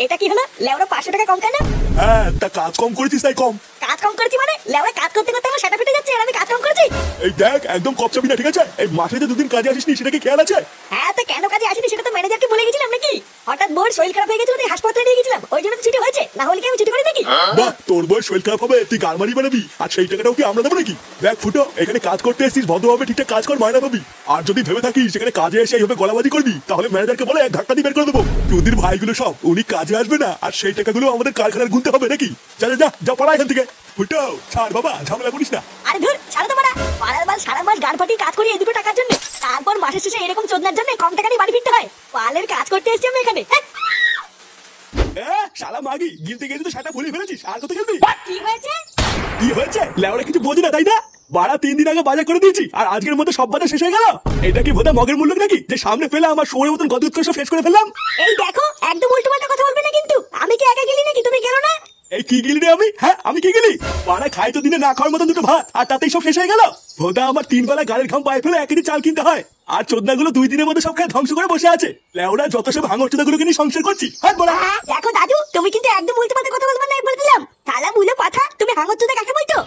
এটা কি হলো? লেওরা 500 টাকা কম কেন? হ্যাঁ, তা কাজ কম করেছিস তাই কম। কাজ কম করেছি মানে? লেওরা কাজ করতে করতে আমার সেটা ফেটে যাচ্ছে আর আমি কাজ কম করেছি? এই দেখ, একদম কপচাবি না, ঠিক আছে? এই মাসে যে দুদিন কাজে আসিসনি সেটা কি খেয়াল আছে? হ্যাঁ, তো কেন কাজে আসিনি সেটা তো ম্যানেজারকে বলে গেছিলাম নাকি? হঠাৎ বোর শরীর খারাপ হয়ে গেছিল তাই হাসপাতালে নিয়ে গেছিলাম, ওই জন্য তো ছুটি হয়েছে, না হলে কি আমি ছুটি করি নাকি? বাহ, তোর বয়স শরীর খারাপ হবে তুই গারমারি বানাবি, আর সেই টাকাটাও কি আমরা দেবো নাকি? দেখ ফুটো, এখানে কাজ করতে এসেছিস, ভদ্রভাবে ঠিকঠাক কাজ কর, মায়না পাবি। আর যদি ভেবে থাকিস সেখানে কাজে এসে এইভাবে গলাবাজি করবি, তাহলে ম্যানেজারকে বলে এক ধাক্কা দিয়ে বের করে দেবো। তোদের ভাইগুলো সব উনি কাজে আসবে না, আর সেই টাকাগুলো আমাদের কারখানার গুনতে হবে নাকি? যা যা যা, পড়া এখান থেকে। ফুটো, ছাড় বাবা, ঝামেলা করিস না। আরে ধুর, ছাড়ো তো মারা। পাড়ার বাল সারা মাস গান ফাটিয়ে কাজ করি এই দুটো টাকার জন্য, তারপর মাসের শেষে এরকম চোদনার জন্য কম টাকা নিয়ে বাড়ি ফিরতে হয়। পালের কাজ করতে এসেছি আমি এখানে। শালা মাগি, গিলতে গেলে তো সেটা ভুলে ফেলেছিস, আর কত খেলবি? কি হয়েছে? কি হয়েছে? লেওরা কিছু বোঝে না তাই না? বাড়া 3 দিন আগে বাজার করে দিয়েছি, আর আজকের মধ্যে সব বাজার শেষ হয়ে গেল। এটা কি বোধহয় মগের মূল্য নাকি যে সামনে পেলে আমার শোয়ের মতন গদ উৎকর্ষ শেষ করে ফেললাম? এই দেখো, একদম উল্টো পাল্টা কথা বলবে না কিন্তু। আমি কি একা গেলি নাকি? তুমি গেলো না? এই কি গেলি রে আমি? হ্যাঁ, আমি কি গেলি? বাড়া খাই তো দিনে না খাওয়ার মতন দুটো ভাত, আর তাতেই সব শেষ হয়ে গেল। ভোদা আমার 3 বেলা গাড়ির ঘাম পায়ে ফেলে 1 কেজি চাল কিনতে হয়, আর চোদনাগুলো 2 দিনের মধ্যে সব খেয়ে ধ্বংস করে বসে আছে। লেওরা যত সব ভাঙর চোদাগুলোকে নিয়ে সংসার করছি। হাত বড়া। দেখো দাদু, তুমি কিন্তু একদম উল্টো পাল্টা কথা বলবে না, বলে দিলাম। তালা মুলে পাঠা, তুমি হাঙ্গর কাকে বলছো?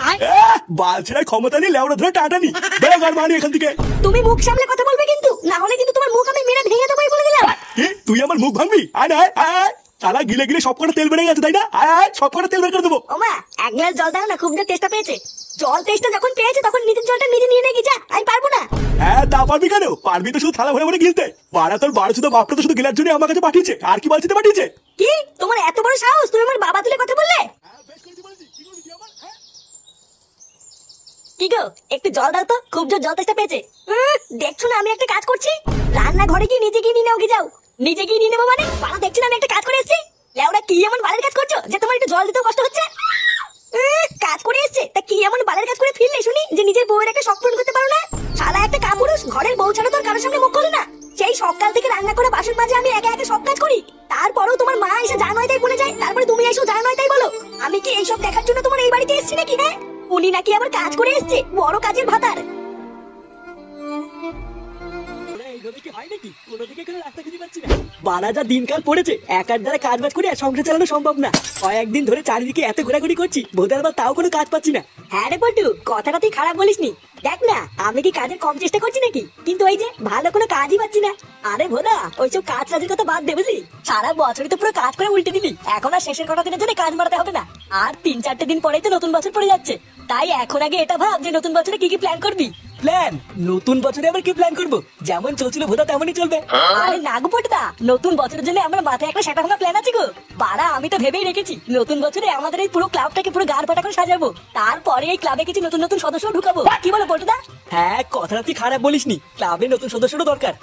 বালছেড়ার ক্ষমতা নেই, লেওরা ধরে টাটা নি। বেরো গাড় মারি এখান থেকে। তুমি মুখ সামলে কথা বলবে কিন্তু, না হলে কিন্তু তোমার মুখ আমি মেরে ভেঙে দেবো, বলে দিলাম। কি তুই আমার মুখ ভাঙবি? আয় না, আয় আয়। তারা গিলে গিলে সব কটা তেল বেড়ে গেছে তাই না? আয় আয়, সব কটা তেল বের করে দেবো। ওমা, এক গ্লাস জল দাও না, খুব জোর তেষ্টা পেয়েছে। জল তেষ্টা যখন পেয়েছে তখন নিজের জলটা নিজে নিয়ে নেগে যা, আমি পারবো না। হ্যাঁ, তা পারবি কেন? পারবি তো শুধু থালা ভরে ভরে গিলতে। বাড়া তোর বারো শুধু বাপটা তো শুধু গিলার জন্য আমার কাছে পাঠিয়েছে, আর কি বালছিতে পাঠিয়েছে? কি তোমার এত বড় সাহস, তুমি আমার বাবা তুলে কথা বললে? কি গো, একটু জল দাও তো, খুব জোর জল তেষ্টা পেয়েছে। দেখছো না আমি একটা কাজ করছি? রান্না ঘরে গিয়ে নিজে গিয়ে নিয়ে নাও, কি যাও? নিজে গিয়ে নিয়ে নেবো মানে? বাবা দেখছি না আমি একটা কাজ করে এসেছি। লেওরা কি এমন বালের কাজ করছো যে তোমার একটু জল দিতেও কষ্ট হচ্ছে? কাজ করে এসছে তা কি এমন বালের কাজ করে ফিরলে শুনি যে নিজের বউয়ের একটা শখ পূরণ করতে পারো না? শালা একটা কাপুরুষ, ঘরের বউ ছাড়া তোর কারোর সামনে মুখ খোলে না। সেই সকাল থেকে রান্না করে বাসন মাজে আমি একা একা সব কাজ করি, তারপরেও তোমার মা এসে যা নয় তাই বলে যায়, তারপরে তুমি এসে যা নয় তাই বলো। আমি কি এইসব দেখার জন্য তোমার এই বাড়িতে এসেছি নাকি? হ্যাঁ, উনি নাকি আবার কাজ করে এসছে, বড় কাজের ভাতার। বাড়া যা দিনকাল পড়েছে, একার দ্বারা কাজ বাজ করে সংসার চালানো সম্ভব না। কয়েকদিন ধরে চারিদিকে এত ঘোরাঘুরি করছি, বোধের আবার তাও কোনো কাজ পাচ্ছি না। হ্যাঁ রে পল্টু, কথাটা তুই খারাপ বলিসনি। দেখ না, আমি কি কাজের কম চেষ্টা করছি নাকি? কিন্তু ওই যে ভালো কোনো কাজই পাচ্ছি না। আরে ভোদা, ওইসব কাজ কাজের কথা বাদ দে বুঝলি। সারা বছরই তো পুরো কাজ করে উল্টে দিলি, এখন আর শেষের কটা দিনের জন্য কাজ মারাতে হবে না। আর 3-4 দিন পরেই তো নতুন বছর পড়ে যাচ্ছে, তাই এখন আগে এটা ভাব যে নতুন বছরে কি কি প্ল্যান করবি। প্ল্যান? নতুন বছরে আবার কি প্ল্যান করবো? যেমন চলছিল ভোদা তেমনই চলবে। আরে না গো পটুদা, নতুন বছরের জন্য আমার মাথায় একটা সেটা ভাঙা প্ল্যান আছে গো। বাড়া আমি তো ভেবেই রেখেছি নতুন বছরে আমাদের এই পুরো ক্লাবটাকে পুরো গাড় পাটা করে সাজাবো, তারপরে এই ক্লাবে কিছু নতুন নতুন সদস্য ঢুকাবো। কি বলো পটুদা? হ্যাঁ, কথাটা তুই খারাপ বলিসনি, ক্লাবে নতুন সদস্যরও দরকার।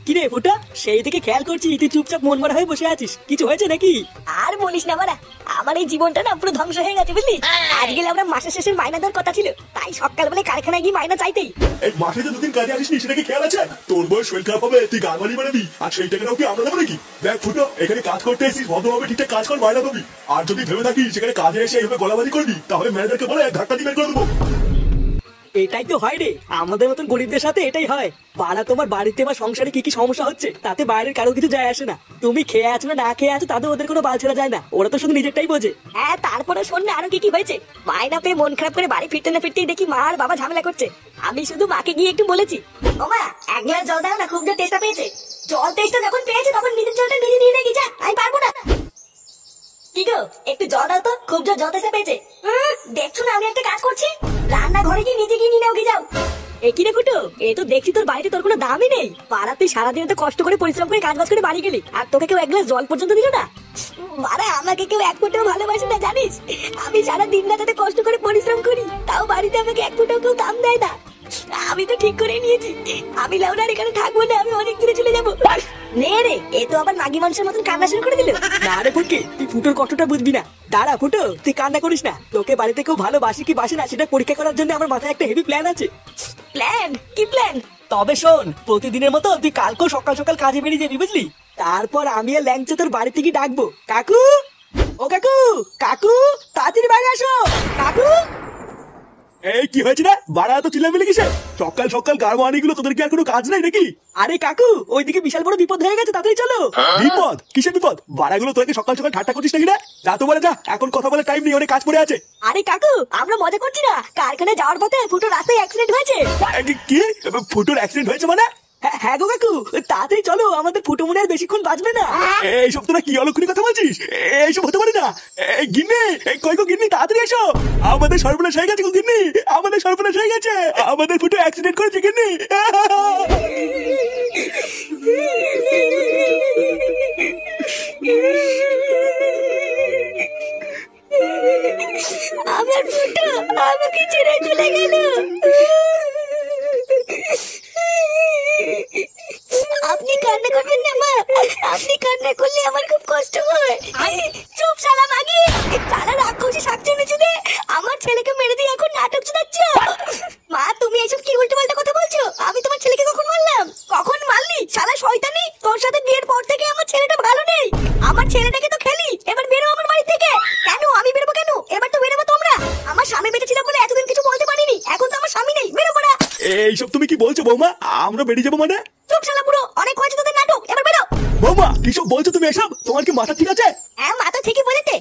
কিরে ফুটা, সেই থেকে খেয়াল করছি তুই চুপচাপ মন মারা হয়ে বসে আছিস, কিছু হয়েছে নাকি? আর বলিস না বাড়া, আমার এই জীবনটা না পুরো ধ্বংস হয়ে গেছে বুঝলি। আজ গেলে আমরা মাসের শেষের মাইনা দেওয়ার কথা ছিল, তাই সকালবেলা কারখানায় গিয়ে মাইনা চাইতেই। এই মাসে যে দুদিন কাজে আসিসনি সেটা কি খেয়াল আছে? তোর বয়স শরীর খারাপ হবে তুই গারমারি বানাবি, আর সেই টাকাটাও কি আমরা দেবো নাকি? দেখ ফুটো, এখানে কাজ করতে এসেছিস, ভদ্রভাবে ঠিকঠাক কাজ কর, মায়না পাবি। আর যদি ভেবে থাকিস সেখানে কাজে এসে এইভাবে গলাবাজি করবি, তাহলে ম্যানেজারকে বলে এক ধাক্কা দিয়ে বের করে দেবো। এটাই তো হয় রে, আমাদের মতন গরিবদের সাথে এটাই হয়। পাড়া তোমার বাড়িতে বা সংসারে কি কি সমস্যা হচ্ছে তাতে বাইরের কারো কিছু যায় আসে না। তুমি খেয়ে আছো না না খেয়ে আছো তাতে ওদের কোনো বাল ছেড়া যায় না, ওরা তো শুধু নিজেরটাই বোঝে। হ্যাঁ, তারপরে শোন না আরো কি কি হয়েছে। মাইনা পেয়ে মন খারাপ করে বাড়ি ফিরতে না ফিরতেই দেখি মা আর বাবা ঝামেলা করছে। আমি শুধু মাকে গিয়ে একটু বলেছি, ও মা এক গ্লাস জল দাও না, খুব জোর তেষ্টা পেয়েছে। জল তেষ্টা যখন পেয়েছে তখন নিজের জলটা নিজে নিয়ে নেগে যা, আমি পারবো না। কি গো, একটু জল দাও তো, খুব জোর জল তেষ্টা পেয়েছে। দেখছো না আমি একটা কাজ করছি? রান্না ঘরে গিয়ে নিজে গিয়ে নিয়ে নাও, কি যাও? এ কি রে ফুটো, এ তো দেখছি তোর বাড়িতে তোর কোনো দামই নেই। পাড়া তুই সারাদিন তো কষ্ট করে পরিশ্রম করে কাজ বাজ করে বাড়ি গেলি, আর তোকে কেউ এক গ্লাস জল পর্যন্ত দিল না। বাড়া আমাকে কেউ এক ফুটেও ভালোবাসে না জানিস। আমি সারা দিন রাতে কষ্ট করে পরিশ্রম করি, তাও বাড়িতে আমাকে এক ফুটেও কেউ দাম দেয় না। আমি তো ঠিক করে নিয়েছি, আমি লাউডার এখানে থাকবো না, আমি অনেক দূরে চলে যাবো। নে রে, এ তো আবার মাগি মানুষের মতন কান্না শুরু করে দিল। না রে ফুটকি, তুই ফুটোর কষ্টটা বুঝবি না। দাঁড়া ফুটো, তুই কান্না করিস না। তোকে বাড়িতে কেউ ভালোবাসি কি বাসে না সেটা পরীক্ষা করার জন্য আমার মাথায় একটা হেভি প্ল্যান আছে। প্ল্যান? কি প্ল্যান? তবে শোন, প্রতিদিনের মতো তুই কালকেও সকাল সকাল কাজে বেরিয়ে যাবি বুঝলি। তারপর আমি আর ল্যাংচা তোর বাড়ি থেকে ডাকবো, কাকু ও কাকু, কাকু তাড়াতাড়ি বাইরে আসো কাকু। এই কি হয়েছে না বাড়া তো চিল্লামিলি কিসে? সকাল সকাল গাড়মানি গুলো তোদের কি আর কোনো কাজ নাই নাকি? আরে কাকু ওইদিকে বিশাল বড় বিপদ হয়ে গেছে, তাড়াতাড়ি চলো। বিপদ? কিসের বিপদ? বাড়াগুলো তোকে সকাল সকাল ঠাট্টা করছিস নাকি? না যা তো বলে যা, এখন কথা বলে টাইম নেই, অনেক কাজ পড়ে আছে। আরে কাকু আমরা মজা করছি না, কারখানায় যাওয়ার পথে ফুটো রাস্তায় অ্যাক্সিডেন্ট হয়েছে। কি ফুটোর অ্যাক্সিডেন্ট হয়েছে মানে? হ্যাঁ গো কাকু, তাড়াতাড়ি চলো, আমাদের ফুটো মনে আর বেশিক্ষণ বাঁচবে না। এইসব তোরা কি অলক্ষণী কথা বলছিস? এইসব হতে পারে না। এই গিন্নি, কই গো গিন্নি, তাড়াতাড়ি এসো। আমাদের সর্বনাশ হয়ে গেছে গো গিন্নি, আমাদের সর্বনাশ হয়ে গেছে। আমাদের ফুটো অ্যাক্সিডেন্ট করেছে গিন্নি। আমার ফুটো আমাকে ছেড়ে চলে গেল। আপনি কান্না করবেন না মা, আপনি কান্না করলে আমার খুব কষ্ট হয়। চুপ শালা মাগি, শালা রাক্ষসী শাকচুন্নি চুদে আমার ছেলেকে মেরে দিয়ে এখন নাটক চুদাচ্ছ। মা তুমি এসব কি উল্টোপাল্টা কথা বলছো? আমি তোমার ছেলেকে কখন মারলাম? কখন মারলি শালা শয়তানি? তোর সাথে বিয়ের পর থেকে আমার ছেলেটা ভালো নেই। আমার ছেলেটাকে তো খেলি, এবার বেরো আমার বাড়ি থেকে। কেন আমি বেরোবো কেন? এবার তো বেরোবো তোমরা। আমার স্বামী বেঁচে ছিল বলে এতদিন কিছু বলতে পারিনি, এখন তো আমার স্বামী নেই, বেরোবো না। এইসব তুমি কি বলছো বৌমা? আমরা বেরিয়ে যাবো মানে? চুপ শালা পুরো, অনেক হয়েছে তোদের নাটক, এবার বেরো। বৌমা কিসব বলছো তুমি এসব? তোমার কি মাথা ঠিক আছে? হ্যাঁ মাথা ঠিকই বলেছে,